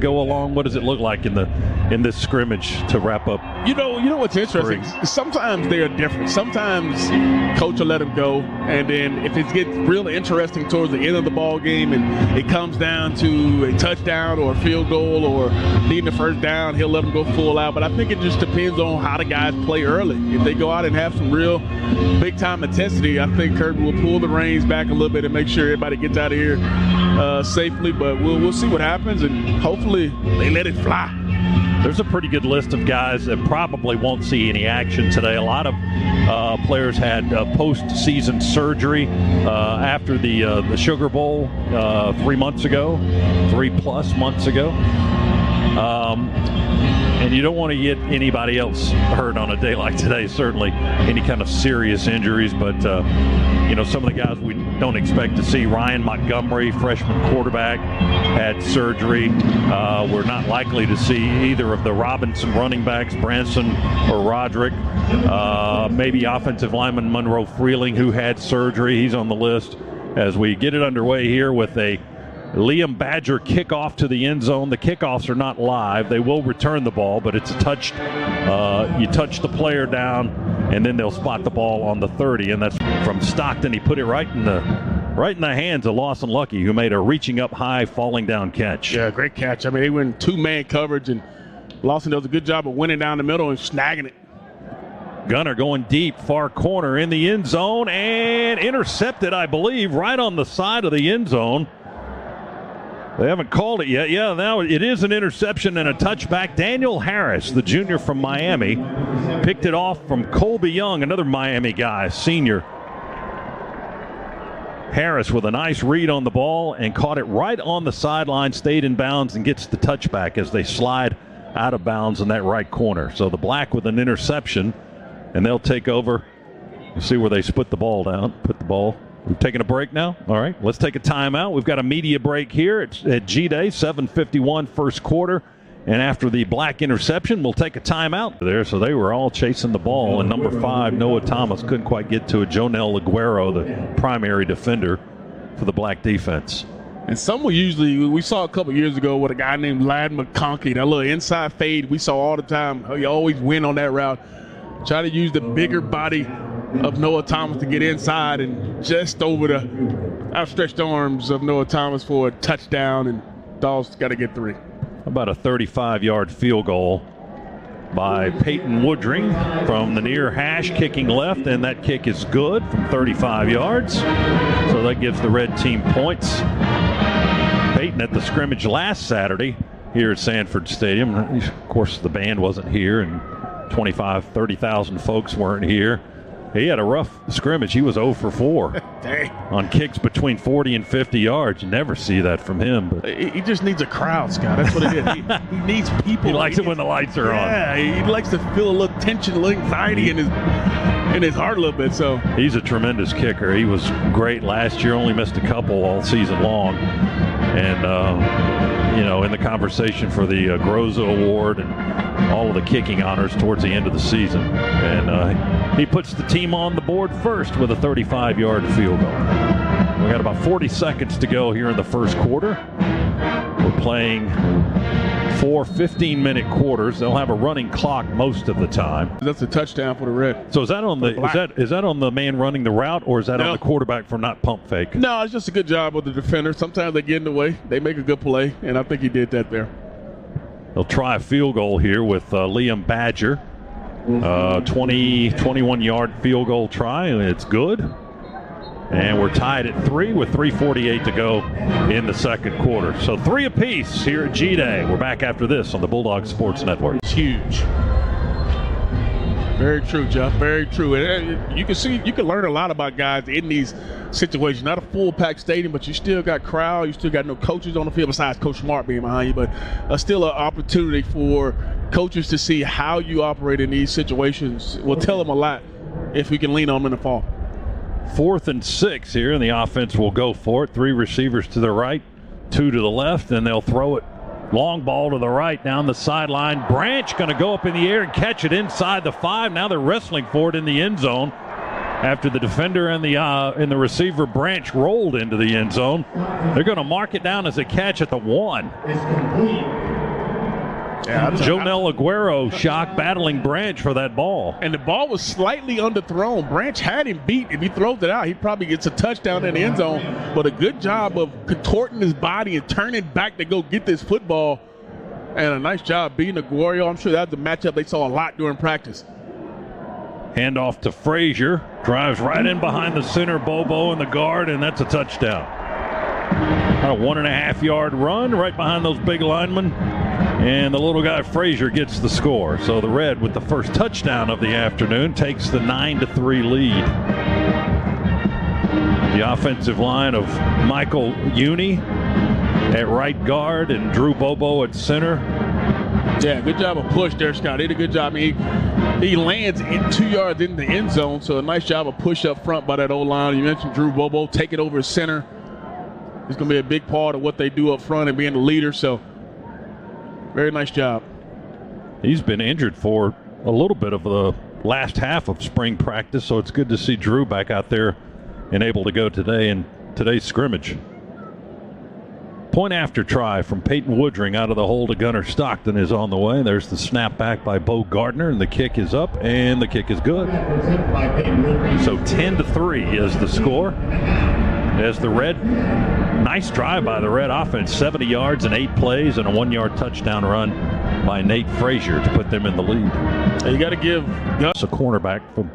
go along? What does it look like in this scrimmage to wrap up? You know what's interesting? Sometimes they are different. Sometimes coach will let them go, and then if it gets real interesting towards the end of the ball game and it comes down to a touchdown or a field goal or needing a first down, he'll let them go full out. But I think it just depends on how the guys play early. If they go out and have some real big-time intensity, I think Kirby will pull the reins back a little bit and make sure everybody gets out of here safely. But we'll see what happens, and hopefully they let it fly. There's a pretty good list of guys that probably won't see any action today. A lot of players had post-season surgery after the Sugar Bowl 3 months ago, 3+ months ago. And you don't want to get anybody else hurt on a day like today, certainly any kind of serious injuries. But, some of the guys we don't expect to see. Ryan Montgomery, freshman quarterback, had surgery. We're not likely to see either of the Robinson running backs, Branson or Roderick. Maybe offensive lineman Monroe Freeling, who had surgery. He's on the list as we get it underway here with a Liam Badger kickoff to the end zone. The kickoffs are not live. They will return the ball, but it's a touch. You touch the player down, and then they'll spot the ball on the 30, and that's from Stockton. He put it right in the hands of Lawson Lucky, who made a reaching up high, falling down catch. Yeah, great catch. I mean, they went two-man coverage, and Lawson does a good job of winning down the middle and snagging it. Gunner going deep, far corner in the end zone, and intercepted, I believe, right on the side of the end zone. They haven't called it yet. Yeah, now it is an interception and a touchback. Daniel Harris, the junior from Miami, picked it off from Colby Young, another Miami guy, senior. Harris with a nice read on the ball and caught it right on the sideline, stayed in bounds, and gets the touchback as they slide out of bounds in that right corner. So the Black with an interception, and they'll take over. We'll see where they put the ball. We've taken a break now. All right, let's take a timeout. We've got a media break here at G-Day, 7:51 first quarter. And after the Black interception, we'll take a timeout there. So they were all chasing the ball. And number 5, Noah Thomas, couldn't quite get to it. Jonel Aguero, the primary defender for the Black defense. And we saw a couple years ago with a guy named Lad McConkey, that little inside fade we saw all the time. He always win on that route. Try to use the bigger body of Noah Thomas to get inside and just over the outstretched arms of Noah Thomas for a touchdown, and Dogs got to get 3. About a 35-yard field goal by Peyton Woodring from the near hash, kicking left, and that kick is good from 35 yards. So that gives the red team points. Peyton at the scrimmage last Saturday here at Sanford Stadium. Of course, the band wasn't here, and 30,000 folks weren't here. He had a rough scrimmage. He was 0 for 4 on kicks between 40 and 50 yards. You never see that from him. But he just needs a crowd, Scott. That's what it is. He needs people. He likes it when the lights are on. Yeah, he likes to feel a little tension, a little anxiety in his heart a little bit. So he's a tremendous kicker. He was great last year. Only missed a couple all season long. And, in the conversation for the Groza Award and all of the kicking honors towards the end of the season. And he puts the team on the board first with a 35-yard field goal. We got about 40 seconds to go here in the first quarter. We're playing 4 15-minute quarters. They'll have a running clock most of the time. That's a touchdown for the Red. So is that on the man running the route, or is that on the quarterback for not pump fake? No, it's just a good job of the defender. Sometimes they get in the way. They make a good play, and I think he did that there. They'll try a field goal here with Liam Badger. 21-yard field goal try, and it's good. And we're tied at 3 with 3:48 to go in the second quarter. So 3 apiece here at G-Day. We're back after this on the Bulldog Sports Network. It's huge. Very true, Jeff. Very true. And you can learn a lot about guys in these situations. Not a full-packed stadium, but you still got crowd. You still got no coaches on the field besides Coach Smart being behind you. But still an opportunity for coaches to see how you operate in these situations. Will tell them a lot if we can lean on them in the fall. 4th and 6 here, and the offense will go for it. 3 receivers to the right, 2 to the left, and they'll throw it. Long ball to the right down the sideline. Branch going to go up in the air and catch it inside the 5. Now they're wrestling for it in the end zone. after the defender and the receiver Branch rolled into the end zone. They're going to mark it down as a catch at the 1. Yeah, Jonel Aguero shock battling Branch for that ball. And the ball was slightly underthrown. Branch had him beat. If he throws it out, he probably gets a touchdown in the end zone. But a good job of contorting his body and turning back to go get this football. And a nice job beating Aguero. I'm sure that's the matchup they saw a lot during practice. Handoff to Frazier. Drives right in behind the center, Bobo and the guard, and that's a touchdown. A 1.5-yard run right behind those big linemen. And the little guy Frazier gets the score. So the Red, with the first touchdown of the afternoon, takes the 9-3 lead. The offensive line of Michael Uni at right guard and Drew Bobo at center. Yeah, good job of push there, Scott. He did a good job. I mean, he lands 2 yards in the end zone, so a nice job of push up front by that O-line. You mentioned Drew Bobo taking over center. It's going to be a big part of what they do up front and being the leader, so very nice job. He's been injured for a little bit of the last half of spring practice, so it's good to see Drew back out there and able to go today in today's scrimmage. Point after try from Peyton Woodring out of the hole to Gunnar Stockton is on the way. There's the snap back by Bo Gardner, and the kick is up, and the kick is good. So 10-3 is the score. As the Red, nice drive by the Red offense, 70 yards and 8 plays and a 1-yard touchdown run by Nate Frazier to put them in the lead. You got to give Gus, a cornerback from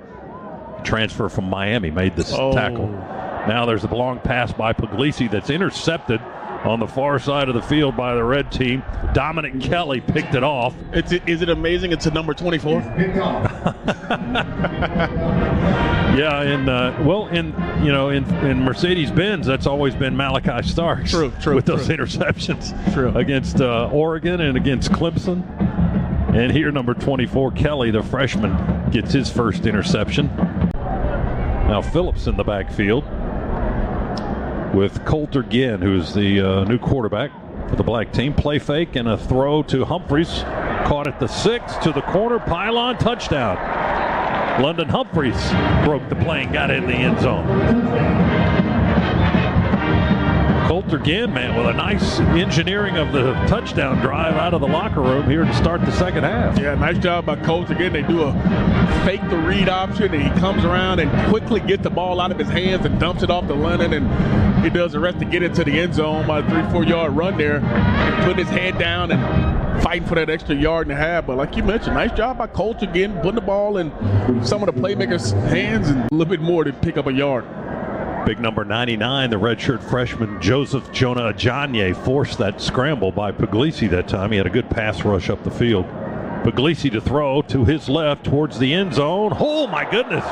transfer from Miami, made this tackle. Now there's a long pass by Puglisi that's intercepted on the far side of the field by the Red team. Dominic Kelly picked it off. Is it amazing it's a number 24? Yeah, in Mercedes-Benz, that's always been Malachi Starks. True. With those interceptions. True. Against Oregon and against Clemson. And here, number 24, Kelly, the freshman, gets his first interception. Now Phillips in the backfield with Coulter Ginn, who's the new quarterback for the black team. Play fake and a throw to Humphreys. Caught at the 6 to the corner. Pylon touchdown. London Humphreys broke the play and got in the end zone. Coulter Ginn, man, with a nice engineering of the touchdown drive out of the locker room here to start the second half. Yeah, nice job by Coulter Ginn. They do a fake the read option, and he comes around and quickly get the ball out of his hands and dumps it off to London, and he does the rest to get into the end zone by a 3-4 yard run there and put his head down and fighting for that extra yard and a half. But like you mentioned, nice job by Coulter Ginn, putting the ball in some of the playmakers' hands and a little bit more to pick up a yard. Big number 99, the redshirt freshman Joseph Jonah Ajanye forced that scramble by Puglisi that time. He had a good pass rush up the field. Puglisi to throw to his left towards the end zone. Oh, my goodness.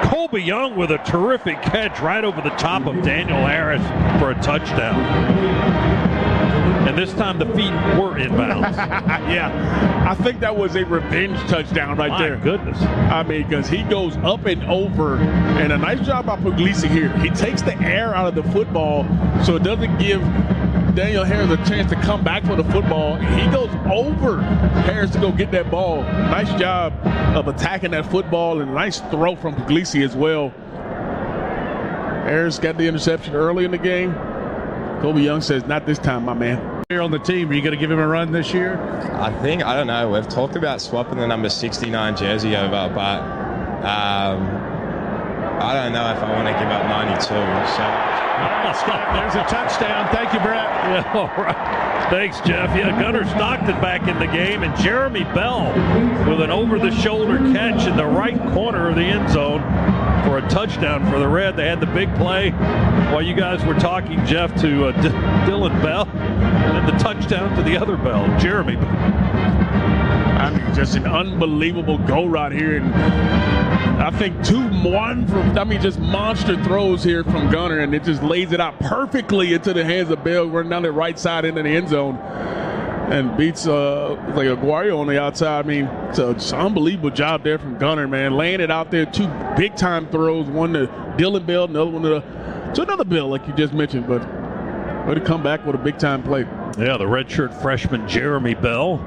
Colby Young with a terrific catch right over the top of Daniel Harris for a touchdown. And this time the feet were inbounds. Yeah, I think that was a revenge touchdown right there. My goodness. I mean, because he goes up and over, and a nice job by Puglisi here. He takes the air out of the football so it doesn't give Daniel Harris a chance to come back for the football. He goes over Harris to go get that ball. Nice job of attacking that football, and a nice throw from Puglisi as well. Harris got the interception early in the game. Colby Young says, not this time, my man. Here on the team, are you going to give him a run this year? I don't know. We've talked about swapping the number 69 jersey over, but I don't know if I want to give up 92. So. There's a touchdown. Thank you, Brett. Yeah, all right. Thanks, Jeff. Yeah, Gunnar Stockton back in the game, and Jeremy Bell with an over-the-shoulder catch in the right corner of the end zone for a touchdown for the Red. They had the big play while you guys were talking, Jeff, to Dylan Bell, and then the touchdown to the other Bell, Jeremy. I mean, just an unbelievable go right here. And I think just monster throws here from Gunnar, and it just lays it out perfectly into the hands of Bell, running down the right side into the end zone, and beats like Aguayo on the outside. I mean, it's an unbelievable job there from Gunnar, man, laying it out there. 2 big-time throws, one to Dylan Bell, another one to another Bell, like you just mentioned, but way to come back with a big-time play. Yeah, the redshirt freshman Jeremy Bell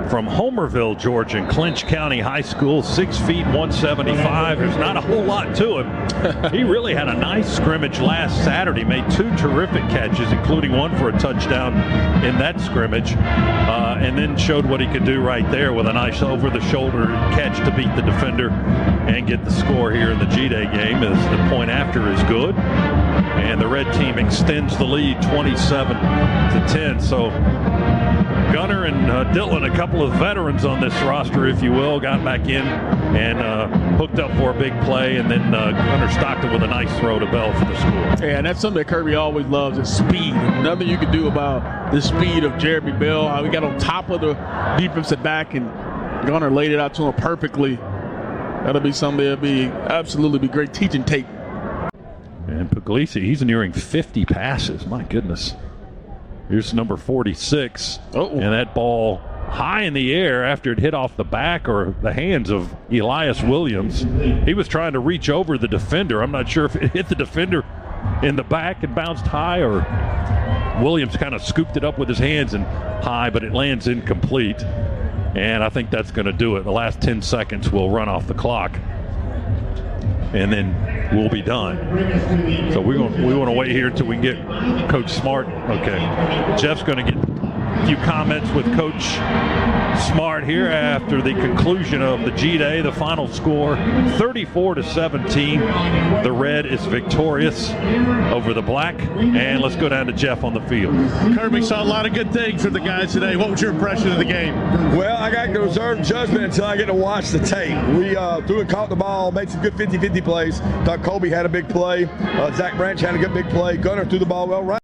from Homerville, Georgia, in Clinch County High School, 6 feet 175. There's not a whole lot to him. He really had a nice scrimmage last Saturday, made 2 terrific catches, including one for a touchdown in that scrimmage, and then showed what he could do right there with a nice over-the-shoulder catch to beat the defender and get the score here in the G-Day game, as the point after is good. And the red team extends the lead 27-10. So Gunner and Dylan, a couple of veterans on this roster, if you will, got back in and hooked up for a big play, and then Gunner Stockton with a nice throw to Bell for the score. Yeah, and that's something that Kirby always loves, is speed. Nothing you can do about the speed of Jeremy Bell, how he got on top of the defensive back, and Gunner laid it out to him perfectly. That'll be something that'll be absolutely be great teaching tape. And Puglisi, he's nearing 50 passes. My goodness. Here's number 46. And that ball high in the air after it hit off the back or the hands of Elias Williams. He was trying to reach over the defender. I'm not sure if it hit the defender in the back and bounced high, or Williams kind of scooped it up with his hands and high, but it lands incomplete. And I think that's going to do it. The last 10 seconds will run off the clock, and then we'll be done. So we want to wait here until we can get Coach Smart. Okay, Jeff's going to get a few comments with Coach Smart here after the conclusion of the G-Day. The final score, 34-17. The red is victorious over the black. And let's go down to Jeff on the field. Kirby saw a lot of good things from the guys today. What was your impression of the game? Well, I got to reserve judgment until I get to watch the tape. We threw and caught the ball, made some good 50-50 plays. Thought Colby had a big play. Zach Branch had a good big play. Gunner threw the ball well. Right.